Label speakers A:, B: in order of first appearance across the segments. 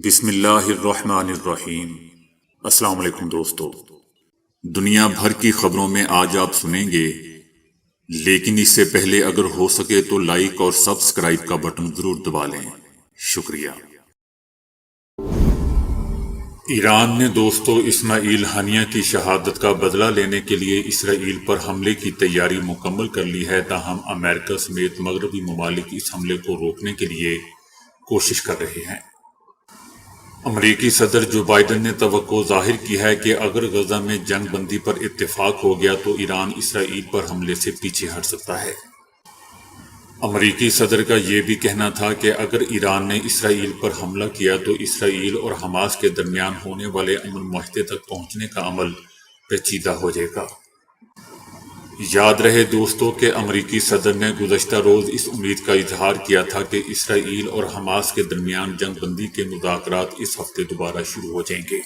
A: بسم اللہ الرحمن الرحیم۔ السلام علیکم دوستو، دنیا بھر کی خبروں میں آج آپ سنیں گے، لیکن اس سے پہلے اگر ہو سکے تو لائک اور سبسکرائب کا بٹن ضرور دبا لیں۔ شکریہ۔ ایران نے دوستو اسماعیل ہنیہ کی شہادت کا بدلہ لینے کے لیے اسرائیل پر حملے کی تیاری مکمل کر لی ہے، تاہم امریکہ سمیت مغربی ممالک اس حملے کو روکنے کے لیے کوشش کر رہے ہیں۔ امریکی صدر جو بائیڈن نے توقع ظاہر کی ہے کہ اگر غزہ میں جنگ بندی پر اتفاق ہو گیا تو ایران اسرائیل پر حملے سے پیچھے ہٹ سکتا ہے۔ امریکی صدر کا یہ بھی کہنا تھا کہ اگر ایران نے اسرائیل پر حملہ کیا تو اسرائیل اور حماس کے درمیان ہونے والے امن معاہدے تک پہنچنے کا عمل پیچیدہ ہو جائے گا۔ یاد رہے دوستو کہ امریکی صدر نے گزشتہ روز اس امید کا اظہار کیا تھا کہ اسرائیل اور حماس کے درمیان جنگ بندی کے مذاکرات اس ہفتے دوبارہ شروع ہو جائیں گے۔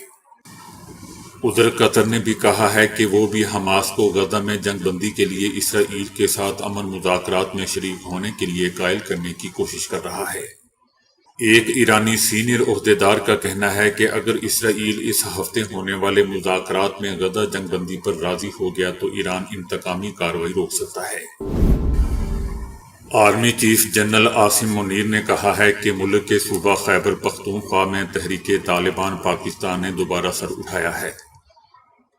A: ادھر قطر نے بھی کہا ہے کہ وہ بھی حماس کو غزہ میں جنگ بندی کے لیے اسرائیل کے ساتھ امن مذاکرات میں شریک ہونے کے لیے قائل کرنے کی کوشش کر رہا ہے۔ ایک ایرانی سینئر عہدیدار کا کہنا ہے کہ اگر اسرائیل اس ہفتے ہونے والے مذاکرات میں غزہ جنگ بندی پر راضی ہو گیا تو ایران انتقامی کارروائی روک سکتا ہے۔ Army chief general Asim Munir نے کہا ہے کہ ملک کے صوبہ خیبر پختونخوا میں تحریک طالبان پاکستان نے دوبارہ سر اٹھایا ہے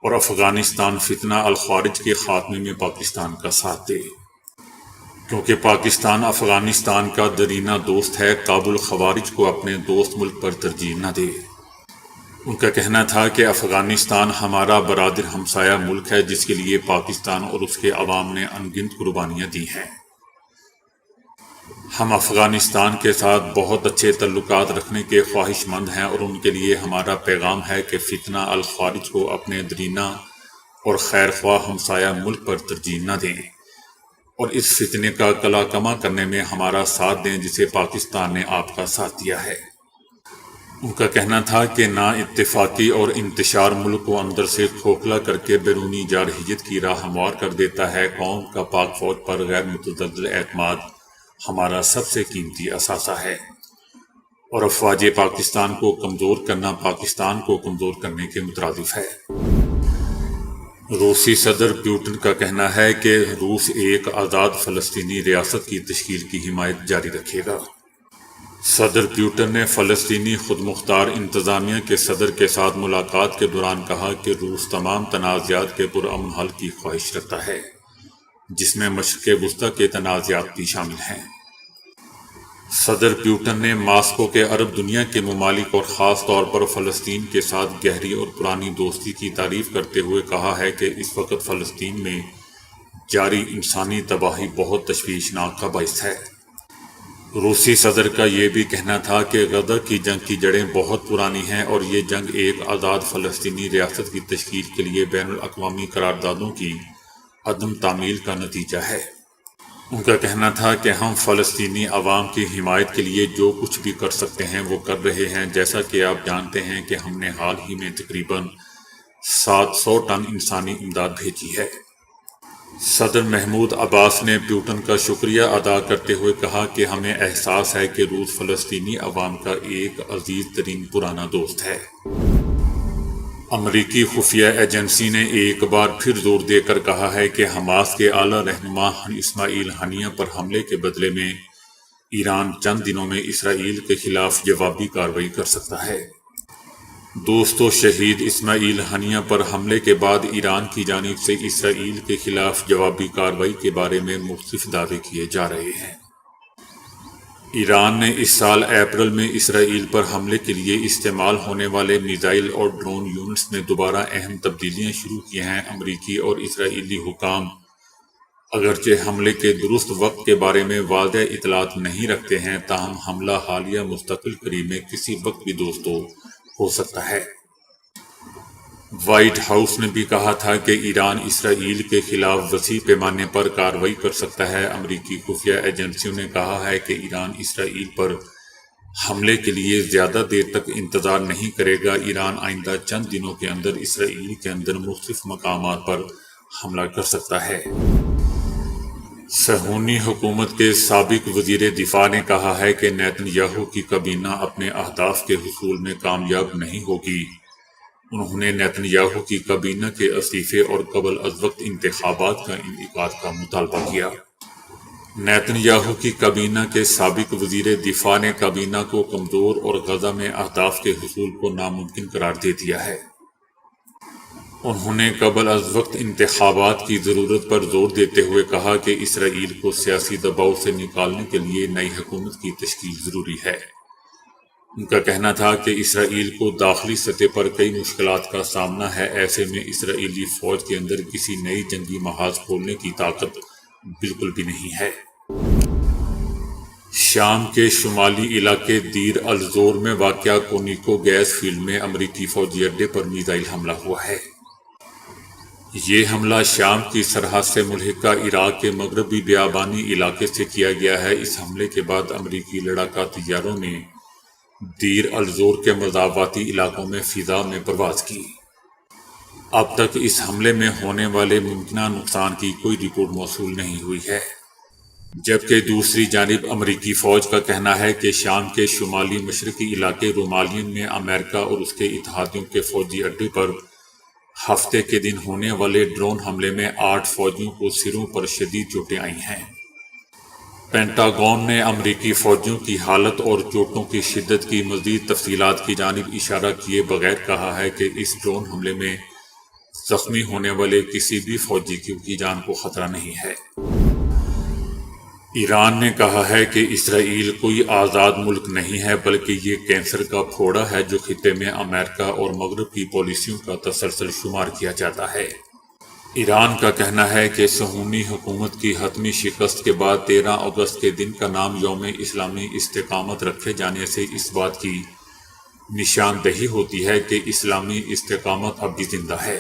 A: اور افغانستان فتنہ الخوارج کے خاتمے میں پاکستان کا ساتھ دے۔ کیونکہ پاکستان افغانستان کا دیرینہ دوست ہے، کابل خوارج کو اپنے دوست ملک پر ترجیح نہ دے۔ ان کا کہنا تھا کہ افغانستان ہمارا برادر ہمسایہ ملک ہے جس کے لیے پاکستان اور اس کے عوام نے ان گنت قربانیاں دی ہیں۔ ہم افغانستان کے ساتھ بہت اچھے تعلقات رکھنے کے خواہش مند ہیں اور ان کے لیے ہمارا پیغام ہے کہ فتنہ الخوارج کو اپنے دیرینہ اور خیر خواہ ہمسایہ ملک پر ترجیح نہ دیں اور اس فتنے کا قلع کما کرنے میں ہمارا ساتھ دیں جسے پاکستان نے آپ کا ساتھ دیا ہے۔ ان کا کہنا تھا کہ نا اتفاقی اور انتشار ملک کو اندر سے کھوکھلا کر کے بیرونی جارحیت کی راہ ہموار کر دیتا ہے۔ قوم کا پاک فوج پر غیر متزلزل اعتماد ہمارا سب سے قیمتی اثاثہ ہے اور افواج پاکستان کو کمزور کرنا پاکستان کو کمزور کرنے کے مترادف ہے۔ روسی صدر پیوٹن کا کہنا ہے کہ روس ایک آزاد فلسطینی ریاست کی تشکیل کی حمایت جاری رکھے گا۔ صدر پیوٹن نے فلسطینی خود مختار انتظامیہ کے صدر کے ساتھ ملاقات کے دوران کہا کہ روس تمام تنازعات کے پرامن حل کی خواہش رکھتا ہے، جس میں مشرق وسطی کے تنازعات بھی شامل ہیں۔ صدر پیوٹن نے ماسکو کے عرب دنیا کے ممالک اور خاص طور پر فلسطین کے ساتھ گہری اور پرانی دوستی کی تعریف کرتے ہوئے کہا ہے کہ اس وقت فلسطین میں جاری انسانی تباہی بہت تشویشناک کا باعث ہے۔ روسی صدر کا یہ بھی کہنا تھا کہ غزہ کی جنگ کی جڑیں بہت پرانی ہیں اور یہ جنگ ایک آزاد فلسطینی ریاست کی تشکیل کے لیے بین الاقوامی قراردادوں کی عدم تعمیل کا نتیجہ ہے۔ ان کا کہنا تھا کہ ہم فلسطینی عوام کی حمایت کے لیے جو کچھ بھی کر سکتے ہیں وہ کر رہے ہیں، جیسا کہ آپ جانتے ہیں کہ ہم نے حال ہی میں تقریباً 700 ٹن انسانی امداد بھیجی ہے۔ صدر محمود عباس نے پیوٹن کا شکریہ ادا کرتے ہوئے کہا کہ ہمیں احساس ہے کہ روس فلسطینی عوام کا ایک عزیز ترین پرانا دوست ہے۔ امریکی خفیہ ایجنسی نے ایک بار پھر زور دے کر کہا ہے کہ حماس کے اعلیٰ رہنما اسماعیل ہنیہ پر حملے کے بدلے میں ایران چند دنوں میں اسرائیل کے خلاف جوابی کارروائی کر سکتا ہے۔ دوستو، شہید اسماعیل ہنیہ پر حملے کے بعد ایران کی جانب سے اسرائیل کے خلاف جوابی کارروائی کے بارے میں مختلف دعوے کیے جا رہے ہیں۔ ایران نے اس سال اپریل میں اسرائیل پر حملے کے لیے استعمال ہونے والے میزائل اور ڈرون یونٹس میں دوبارہ اہم تبدیلیاں شروع کی ہیں۔ امریکی اور اسرائیلی حکام اگرچہ حملے کے درست وقت کے بارے میں واضح اطلاعات نہیں رکھتے ہیں، تاہم حملہ حالیہ مستقل قریب میں کسی وقت بھی دوستو ہو سکتا ہے۔ وائٹ ہاؤس نے بھی کہا تھا کہ ایران اسرائیل کے خلاف وسیع پیمانے پر کارروائی کر سکتا ہے۔ امریکی خفیہ ایجنسیوں نے کہا ہے کہ ایران اسرائیل پر حملے کے لیے زیادہ دیر تک انتظار نہیں کرے گا۔ ایران آئندہ چند دنوں کے اندر اسرائیل کے اندر مختلف مقامات پر حملہ کر سکتا ہے۔ صہیونی حکومت کے سابق وزیر دفاع نے کہا ہے کہ نیتن یاہو کی کابینہ اپنے اہداف کے حصول میں کامیاب نہیں ہوگی۔ انہوں نے نیتن یاہو کی کابینہ کے استعفے اور قبل از وقت انتخابات کا انعقاد کا مطالبہ کیا۔ نیتن یاہو کی کابینہ کے سابق وزیر دفاع نے کابینہ کو کمزور اور غزہ میں اہداف کے حصول کو ناممکن قرار دے دیا ہے۔ انہوں نے قبل از وقت انتخابات کی ضرورت پر زور دیتے ہوئے کہا کہ اسرائیل کو سیاسی دباؤ سے نکالنے کے لیے نئی حکومت کی تشکیل ضروری ہے۔ ان کا کہنا تھا کہ اسرائیل کو داخلی سطح پر کئی مشکلات کا سامنا ہے، ایسے میں اسرائیلی فوج کے اندر کسی نئی جنگی محاذ کھولنے کی طاقت بالکل بھی نہیں ہے۔ شام کے شمالی علاقے دیر الزور میں واقع کونیکو گیس فیلڈ میں امریکی فوجی اڈے پر میزائل حملہ ہوا ہے۔ یہ حملہ شام کی سرحد سے ملحقہ عراق کے مغربی بیابانی علاقے سے کیا گیا ہے۔ اس حملے کے بعد امریکی لڑاکا طیاروں نے دیر الزور کے مضافاتی علاقوں میں فضا میں پرواز کی۔ اب تک اس حملے میں ہونے والے ممکنہ نقصان کی کوئی رپورٹ موصول نہیں ہوئی ہے، جبکہ دوسری جانب امریکی فوج کا کہنا ہے کہ شام کے شمالی مشرقی علاقے رومالین میں امریکہ اور اس کے اتحادیوں کے فوجی اڈے پر ہفتے کے دن ہونے والے ڈرون حملے میں 8 فوجیوں کو سروں پر شدید چوٹیں آئی ہیں۔ پینٹاگون نے امریکی فوجیوں کی حالت اور چوٹوں کی شدت کی مزید تفصیلات کی جانب اشارہ کیے بغیر کہا ہے کہ اس ڈرون حملے میں زخمی ہونے والے کسی بھی فوجی کی جان کو خطرہ نہیں ہے۔ ایران نے کہا ہے کہ اسرائیل کوئی آزاد ملک نہیں ہے، بلکہ یہ کینسر کا پھوڑا ہے جو خطے میں امریکہ اور مغرب کی پالیسیوں کا تسلسل شمار کیا جاتا ہے۔ ایران کا کہنا ہے کہ صہیونی حکومت کی حتمی شکست کے بعد 13 اگست کے دن کا نام یوم اسلامی استقامت رکھے جانے سے اس بات کی نشاندہی ہوتی ہے کہ اسلامی استقامت اب بھی زندہ ہے۔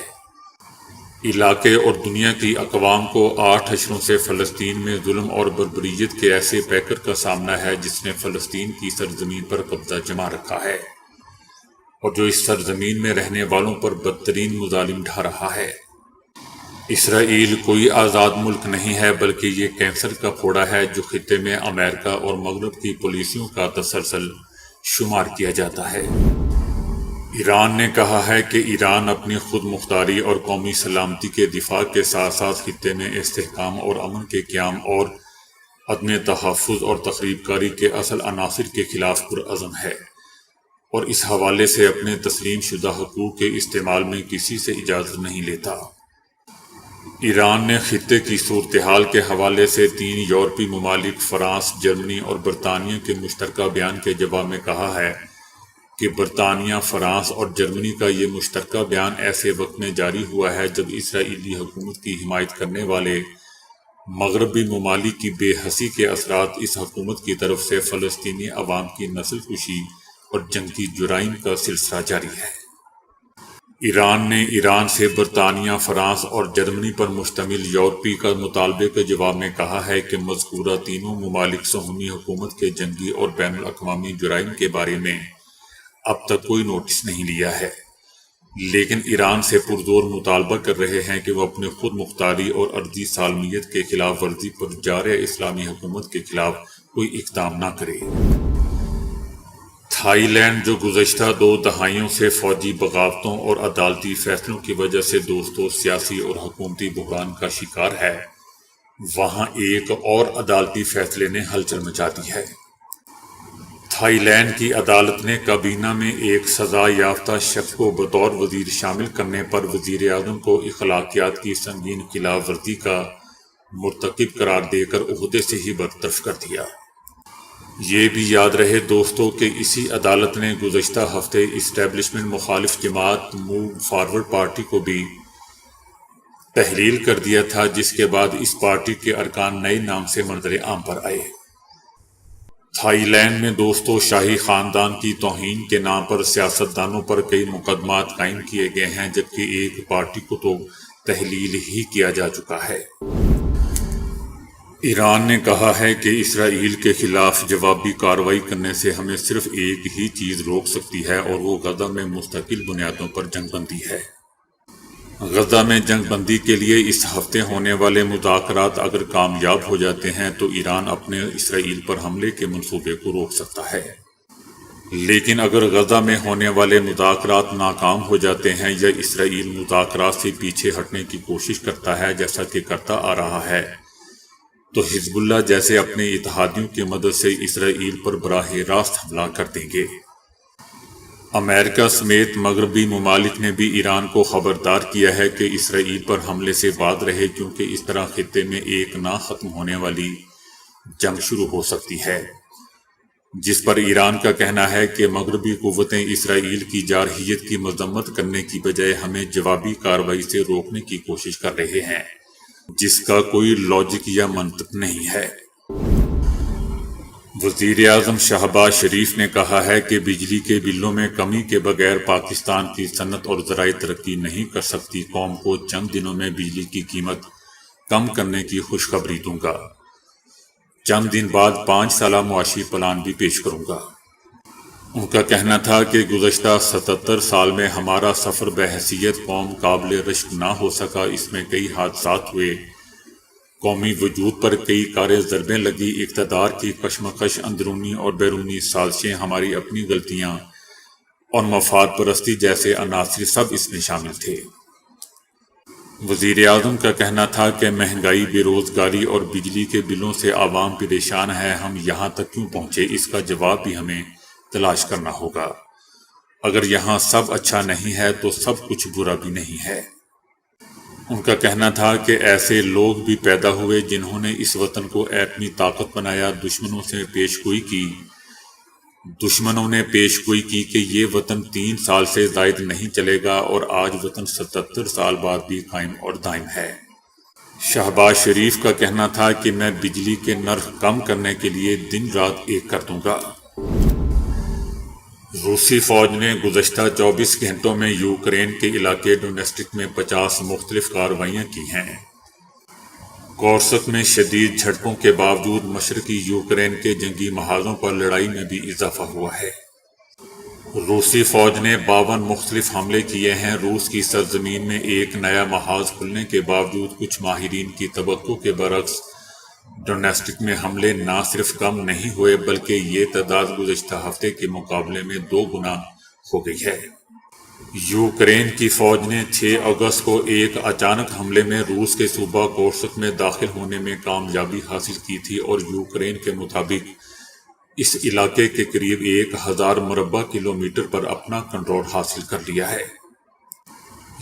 A: علاقے اور دنیا کی اقوام کو 8 اشروں سے فلسطین میں ظلم اور بربریت کے ایسے پیکر کا سامنا ہے جس نے فلسطین کی سرزمین پر قبضہ جما رکھا ہے اور جو اس سرزمین میں رہنے والوں پر بدترین مظالم ڈھا رہا ہے۔ اسرائیل کوئی آزاد ملک نہیں ہے، بلکہ یہ کینسر کا پھوڑا ہے جو خطے میں امریکہ اور مغرب کی پالیسیوں کا تسلسل شمار کیا جاتا ہے۔ ایران نے کہا ہے کہ ایران اپنی خود مختاری اور قومی سلامتی کے دفاع کے ساتھ ساتھ خطے میں استحکام اور امن کے قیام اور عدم تحفظ اور تخریب کاری کے اصل عناصر کے خلاف پرعزم ہے اور اس حوالے سے اپنے تسلیم شدہ حقوق کے استعمال میں کسی سے اجازت نہیں لیتا۔ ایران نے خطے کی صورتحال کے حوالے سے 3 یورپی ممالک فرانس، جرمنی اور برطانیہ کے مشترکہ بیان کے جواب میں کہا ہے کہ برطانیہ، فرانس اور جرمنی کا یہ مشترکہ بیان ایسے وقت میں جاری ہوا ہے جب اسرائیلی حکومت کی حمایت کرنے والے مغربی ممالک کی بے حسی کے اثرات اس حکومت کی طرف سے فلسطینی عوام کی نسل کشی اور جنگی جرائم کا سلسلہ جاری ہے۔ ایران نے ایران سے برطانیہ، فرانس اور جرمنی پر مشتمل یورپی کا مطالبے کے جواب میں کہا ہے کہ مذکورہ تینوں ممالک صہیونی حکومت کے جنگی اور بین الاقوامی جرائم کے بارے میں اب تک کوئی نوٹس نہیں لیا ہے، لیکن ایران سے پرزور مطالبہ کر رہے ہیں کہ وہ اپنے خود مختاری اور ارضی سالمیت کے خلاف ورزی پر جارح اسلامی حکومت کے خلاف کوئی اقدام نہ کرے۔ تھائی لینڈ، جو گزشتہ 2 دہائیوں سے فوجی بغاوتوں اور عدالتی فیصلوں کی وجہ سے دوستوں سیاسی اور حکومتی بحران کا شکار ہے، وہاں ایک اور عدالتی فیصلے نے ہلچل مچا دی ہے۔ تھائی لینڈ کی عدالت نے کابینہ میں ایک سزا یافتہ شخص کو بطور وزیر شامل کرنے پر وزیر اعظم کو اخلاقیات کی سنگین خلاف ورزی کا مرتکب قرار دے کر عہدے سے ہی برطرف کر دیا۔ یہ بھی یاد رہے دوستوں کہ اسی عدالت نے گزشتہ ہفتے اسٹیبلشمنٹ مخالف جماعت موو فارورڈ پارٹی کو بھی تحلیل کر دیا تھا، جس کے بعد اس پارٹی کے ارکان نئے نام سے منظر عام پر آئے۔ تھائی لینڈ میں دوستوں شاہی خاندان کی توہین کے نام پر سیاستدانوں پر کئی مقدمات قائم کیے گئے ہیں، جبکہ ایک پارٹی کو تو تحلیل ہی کیا جا چکا ہے۔ ایران نے کہا ہے کہ اسرائیل کے خلاف جوابی کارروائی کرنے سے ہمیں صرف ایک ہی چیز روک سکتی ہے اور وہ غزہ میں مستقل بنیادوں پر جنگ بندی ہے۔ غزہ میں جنگ بندی کے لیے اس ہفتے ہونے والے مذاکرات اگر کامیاب ہو جاتے ہیں تو ایران اپنے اسرائیل پر حملے کے منصوبے کو روک سکتا ہے، لیکن اگر غزہ میں ہونے والے مذاکرات ناکام ہو جاتے ہیں یا اسرائیل مذاکرات سے پیچھے ہٹنے کی کوشش کرتا ہے جیسا کہ کرتا آ رہا ہے، تو حزب اللہ جیسے اپنے اتحادیوں کی مدد سے اسرائیل پر براہ راست حملہ کر دیں گے۔ امریکہ سمیت مغربی ممالک نے بھی ایران کو خبردار کیا ہے کہ اسرائیل پر حملے سے باز رہے، کیونکہ اس طرح خطے میں ایک نہ ختم ہونے والی جنگ شروع ہو سکتی ہے، جس پر ایران کا کہنا ہے کہ مغربی قوتیں اسرائیل کی جارحیت کی مذمت کرنے کی بجائے ہمیں جوابی کارروائی سے روکنے کی کوشش کر رہے ہیں، جس کا کوئی لاجک یا منطق نہیں ہے۔ وزیر اعظم شہباز شریف نے کہا ہے کہ بجلی کے بلوں میں کمی کے بغیر پاکستان کی صنعت اور زرعی ترقی نہیں کر سکتی۔ قوم کو چند دنوں میں بجلی کی قیمت کم کرنے کی خوشخبری دوں گا، چند دن بعد 5 سالہ معاشی پلان بھی پیش کروں گا۔ ان کا کہنا تھا کہ گزشتہ 77 سال میں ہمارا سفر بحیثیت قوم قابل رشک نہ ہو سکا، اس میں کئی حادثات ہوئے، قومی وجود پر کئی کاریں ضربیں لگی، اقتدار کی کشمکش، اندرونی اور بیرونی سازشیں، ہماری اپنی غلطیاں اور مفاد پرستی جیسے عناصر سب اس میں شامل تھے۔ وزیر اعظم کا کہنا تھا کہ مہنگائی، بے روزگاری اور بجلی کے بلوں سے عوام پریشان ہے، ہم یہاں تک کیوں پہنچے، اس کا جواب بھی ہمیں تلاش کرنا ہوگا۔ اگر یہاں سب اچھا نہیں ہے تو سب کچھ برا بھی نہیں ہے۔ ان کا کہنا تھا کہ ایسے لوگ بھی پیدا ہوئے جنہوں نے اس وطن کو ایٹمی طاقت بنایا، دشمنوں نے پیش گوئی کی کہ یہ وطن 3 سال سے زائد نہیں چلے گا، اور آج وطن 77 سال بعد بھی قائم اور دائم ہے۔ شہباز شریف کا کہنا تھا کہ میں بجلی کے نرخ کم کرنے کے لیے دن رات ایک کر دوں گا۔ روسی فوج نے گزشتہ 24 گھنٹوں میں یوکرین کے علاقے ڈونیٹسک میں 50 مختلف کارروائیاں کی ہیں۔ کورسک میں شدید جھڑپوں کے باوجود مشرقی یوکرین کے جنگی محاذوں پر لڑائی میں بھی اضافہ ہوا ہے۔ روسی فوج نے 52 مختلف حملے کیے ہیں۔ روس کی سرزمین میں ایک نیا محاذ کھلنے کے باوجود کچھ ماہرین کی توقع کے برعکس ڈونیٹسک میں حملے نہ صرف کم نہیں ہوئے بلکہ یہ تعداد گزشتہ ہفتے کے مقابلے میں 2 گنا ہو گئی ہے۔ یوکرین کی فوج نے 6 اگست کو ایک اچانک حملے میں روس کے صوبہ کورسک میں داخل ہونے میں کامیابی حاصل کی تھی، اور یوکرین کے مطابق اس علاقے کے قریب 1000 مربع کلومیٹر پر اپنا کنٹرول حاصل کر لیا ہے۔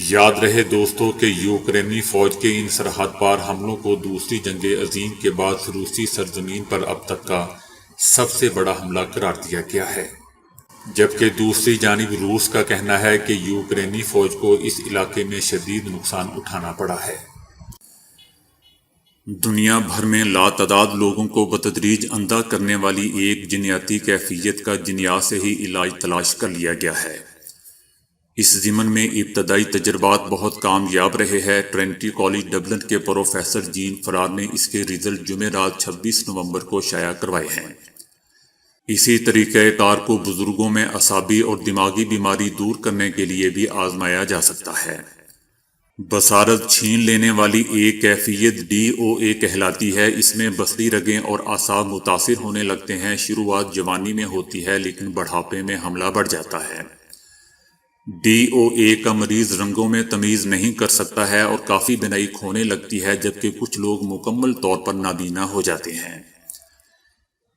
A: یاد رہے دوستو کہ یوکرینی فوج کے ان سرحد پار حملوں کو دوسری جنگ عظیم کے بعد روسی سرزمین پر اب تک کا سب سے بڑا حملہ قرار دیا گیا ہے، جبکہ دوسری جانب روس کا کہنا ہے کہ یوکرینی فوج کو اس علاقے میں شدید نقصان اٹھانا پڑا ہے۔ دنیا بھر میں لاتعداد لوگوں کو بتدریج اندھا کرنے والی ایک جنیاتی کیفیت کا جنیا سے ہی علاج تلاش کر لیا گیا ہے۔ اس ضمن میں ابتدائی تجربات بہت کامیاب رہے ہیں۔ ٹرینٹی کالج ڈبلن کے پروفیسر جین فرار نے اس کے ریزلٹ جمعرات 26 نومبر کو شائع کروائے ہیں۔ اسی طریقہ کار کو بزرگوں میں اعصابی اور دماغی بیماری دور کرنے کے لیے بھی آزمایا جا سکتا ہے۔ بصارت چھین لینے والی ایک کیفیت DOA کہلاتی ہے۔ اس میں بصری رگیں اور اعصاب متاثر ہونے لگتے ہیں۔ شروعات جوانی میں ہوتی ہے لیکن بڑھاپے میں حملہ بڑھ جاتا ہے۔ DOA کا مریض رنگوں میں تمیز نہیں کر سکتا ہے اور کافی بینائی کھونے لگتی ہے، جبکہ کچھ لوگ مکمل طور پر نابینا ہو جاتے ہیں۔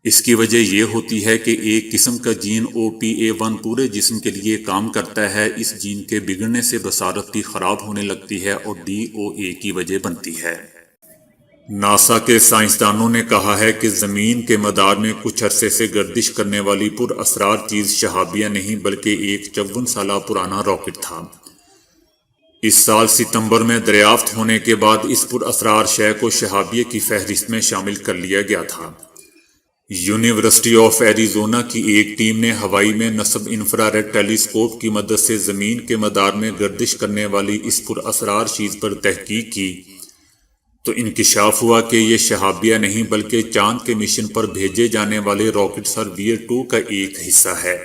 A: اس کی وجہ یہ ہوتی ہے کہ ایک قسم کا جین OPA1 پورے جسم کے لیے کام کرتا ہے۔ اس جین کے بگڑنے سے بصارت بھی خراب ہونے لگتی ہے اور DOA کی وجہ بنتی ہے۔ ناسا کے سائنسدانوں نے کہا ہے کہ زمین کے مدار میں کچھ عرصے سے گردش کرنے والی پر اسرار چیز شہابیہ نہیں بلکہ ایک 54 سالہ پرانا راکٹ تھا۔ اس سال ستمبر میں دریافت ہونے کے بعد اس پر اسرار شے کو شہابیہ کی فہرست میں شامل کر لیا گیا تھا۔ یونیورسٹی آف ایریزونا کی ایک ٹیم نے ہوائی میں نصب انفراریڈ ٹیلی اسکوپ کی مدد سے زمین کے مدار میں گردش کرنے والی اس پر اسرار چیز پر تحقیق کی تو انکشاف ہوا کہ یہ شہابیہ نہیں بلکہ چاند کے مشن پر بھیجے جانے والے راکٹ سرویر 2 کا ایک حصہ ہے۔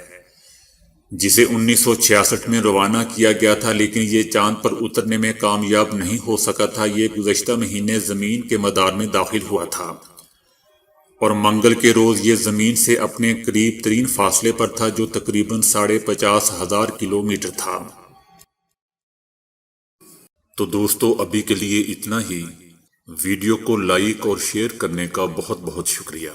A: جسے 1966 میں روانہ کیا گیا تھا، لیکن یہ چاند پر اترنے میں کامیاب نہیں ہو سکا تھا۔ یہ گزشتہ مہینے زمین کے مدار میں داخل ہوا تھا اور منگل کے روز یہ زمین سے اپنے قریب ترین فاصلے پر تھا، جو تقریباً 50,500 کلومیٹر تھا۔ تو دوستو، ابھی کے لیے اتنا ہی۔ ویڈیو کو لائک اور شیئر کرنے کا بہت بہت شکریہ۔